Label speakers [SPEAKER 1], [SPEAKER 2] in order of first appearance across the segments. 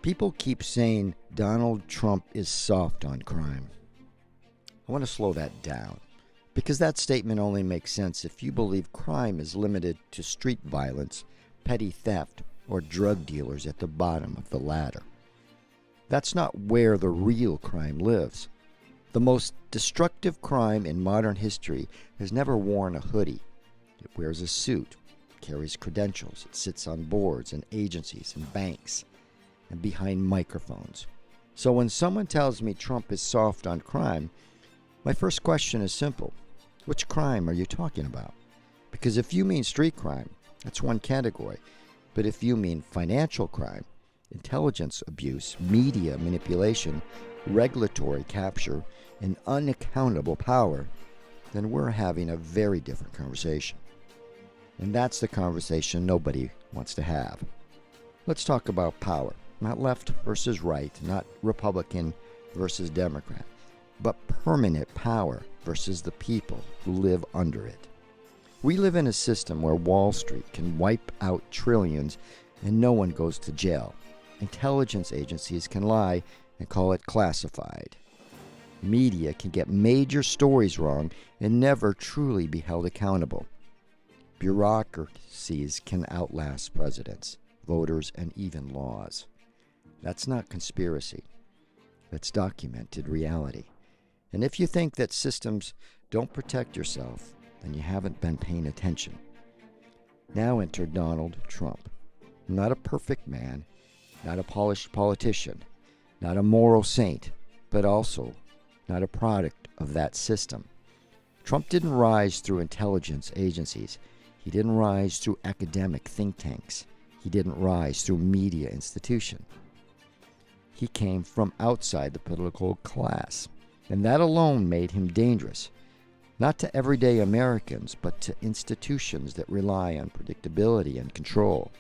[SPEAKER 1] People keep saying Donald Trump is soft on crime. I want to slow that down because that statement only makes sense if you believe crime is limited to street violence, petty theft, or drug dealers at the bottom of the ladder. That's not where the real crime lives. The most destructive crime in modern history has never worn a hoodie. It wears a suit, carries credentials, it sits on boards and agencies and banks and behind microphones. So when someone tells me Trump is soft on crime, my first question is simple. Which crime are you talking about? Because if you mean street crime, that's one category. But if you mean financial crime, intelligence abuse, media manipulation, regulatory capture, and unaccountable power, then we're having a very different conversation. And that's the conversation nobody wants to have. Let's talk about power. Not left versus right, not Republican versus Democrat, but permanent power versus the people who live under it. We live in a system where Wall Street can wipe out trillions and no one goes to jail. Intelligence agencies can lie and call it classified. Media can get major stories wrong and never truly be held accountable. Bureaucracies can outlast presidents, voters, and even laws. That's not conspiracy. That's documented reality. And if you think that systems don't protect yourself, then you haven't been paying attention. Now enter Donald Trump. Not a perfect man, not a polished politician, not a moral saint, but also not a product of that system. Trump didn't rise through intelligence agencies. He didn't rise through academic think tanks. He didn't rise through media institutions. He came from outside the political class, and that alone made him dangerous, not to everyday Americans, but to institutions that rely on predictability and control.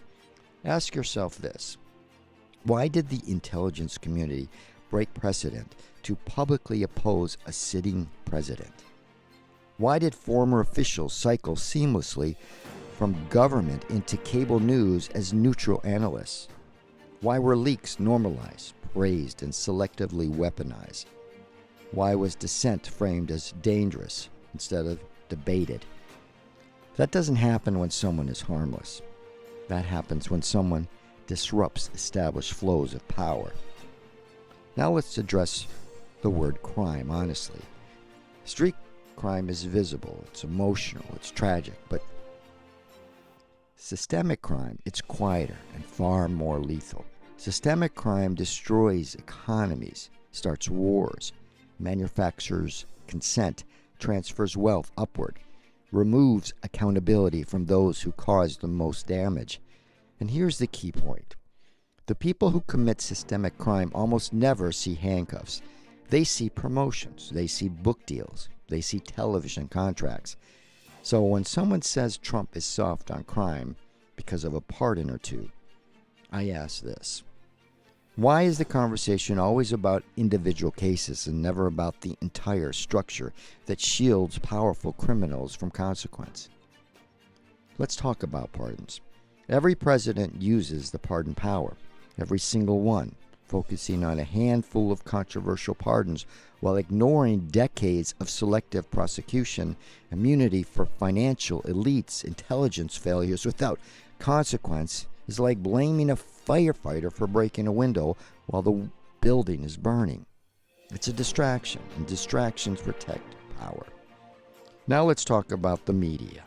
[SPEAKER 1] Ask yourself this. Why did the intelligence community break precedent to publicly oppose a sitting president? Why did former officials cycle seamlessly from government into cable news as neutral analysts? Why were leaks normalized, praised, and selectively weaponized? Why was dissent framed as dangerous instead of debated? That doesn't happen when someone is harmless. That happens when someone disrupts established flows of power. Now let's address the word crime honestly. Street crime is visible, it's emotional, it's tragic, but systemic crime, it's quieter and far more lethal. Systemic crime destroys economies, starts wars, manufactures consent, transfers wealth upward, removes accountability from those who cause the most damage. And here's the key point. The people who commit systemic crime almost never see handcuffs. They see promotions, they see book deals, they see television contracts. So when someone says Trump is soft on crime because of a pardon or two, I ask this. Why is the conversation always about individual cases and never about the entire structure that shields powerful criminals from consequence? Let's talk about pardons. Every president uses the pardon power, every single one, focusing on a handful of controversial pardons while ignoring decades of selective prosecution, immunity for financial elites, intelligence failures without consequence is like blaming a firefighter for breaking a window while the building is burning. It's a distraction, and distractions protect power. Now let's talk about the media.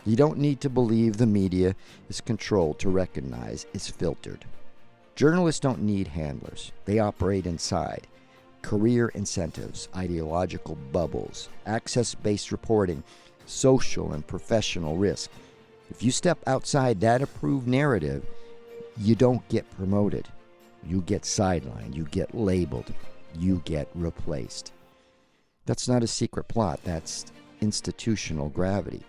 [SPEAKER 1] You don't need to believe the media is controlled to recognize it's filtered. Journalists don't need handlers. They operate inside. Career incentives, ideological bubbles, access-based reporting, social and professional risk. If you step outside that approved narrative, you don't get promoted. You get sidelined. You get labeled. You get replaced. That's not a secret plot. That's institutional gravity.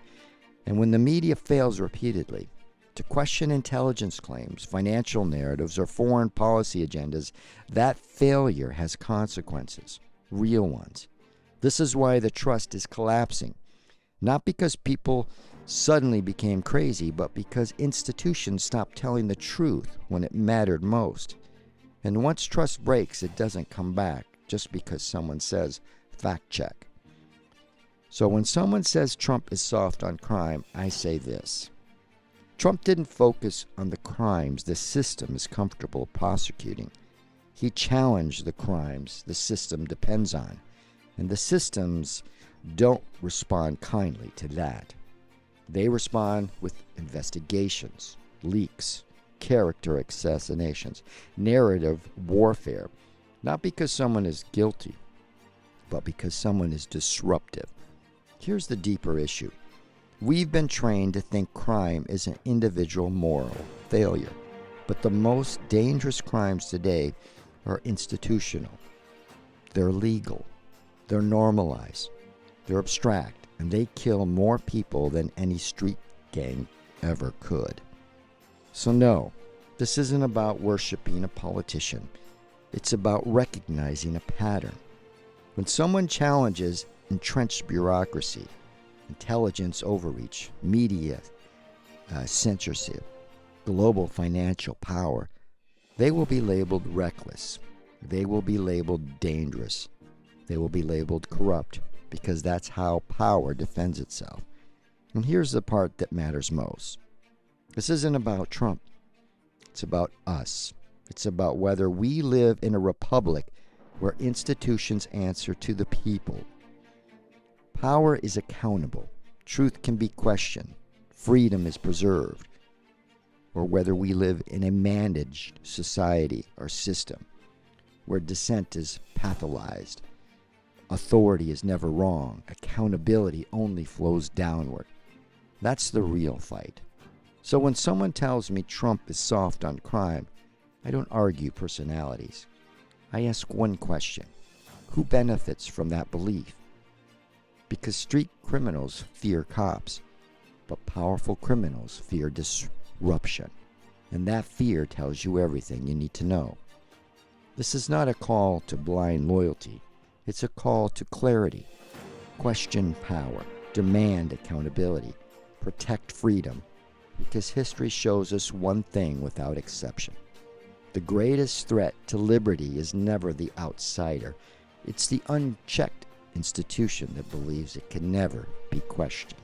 [SPEAKER 1] And when the media fails repeatedly to question intelligence claims, financial narratives, or foreign policy agendas, that failure has consequences, real ones. This is why the trust is collapsing. Not because people suddenly became crazy, but because institutions stopped telling the truth when it mattered most. And once trust breaks, it doesn't come back just because someone says, fact check. So when someone says Trump is soft on crime, I say this. Trump didn't focus on the crimes the system is comfortable prosecuting. He challenged the crimes the system depends on. And the systems don't respond kindly to that. They respond with investigations, leaks, character assassinations, narrative warfare, not because someone is guilty, but because someone is disruptive. Here's the deeper issue. We've been trained to think crime is an individual moral failure, but the most dangerous crimes today are institutional. They're legal, they're normalized, they're abstract, and they kill more people than any street gang ever could. So no, this isn't about worshiping a politician. It's about recognizing a pattern. When someone challenges entrenched bureaucracy, intelligence overreach, media censorship, global financial power, they will be labeled reckless. They will be labeled dangerous. They will be labeled corrupt, because that's how power defends itself. And here's the part that matters most. This isn't about Trump. It's about us. It's about whether we live in a republic where institutions answer to the people. Power is accountable. Truth can be questioned. Freedom is preserved. Or whether we live in a managed society or system where dissent is pathologized. Authority is never wrong. Accountability only flows downward. That's the real fight. So when someone tells me Trump is soft on crime, I don't argue personalities. I ask one question. Who benefits from that belief? Because street criminals fear cops, but powerful criminals fear disruption. And that fear tells you everything you need to know. This is not a call to blind loyalty. It's a call to clarity. Question power. Demand accountability. Protect freedom. Because history shows us one thing without exception. The greatest threat to liberty is never the outsider. It's the unchecked institution that believes it can never be questioned.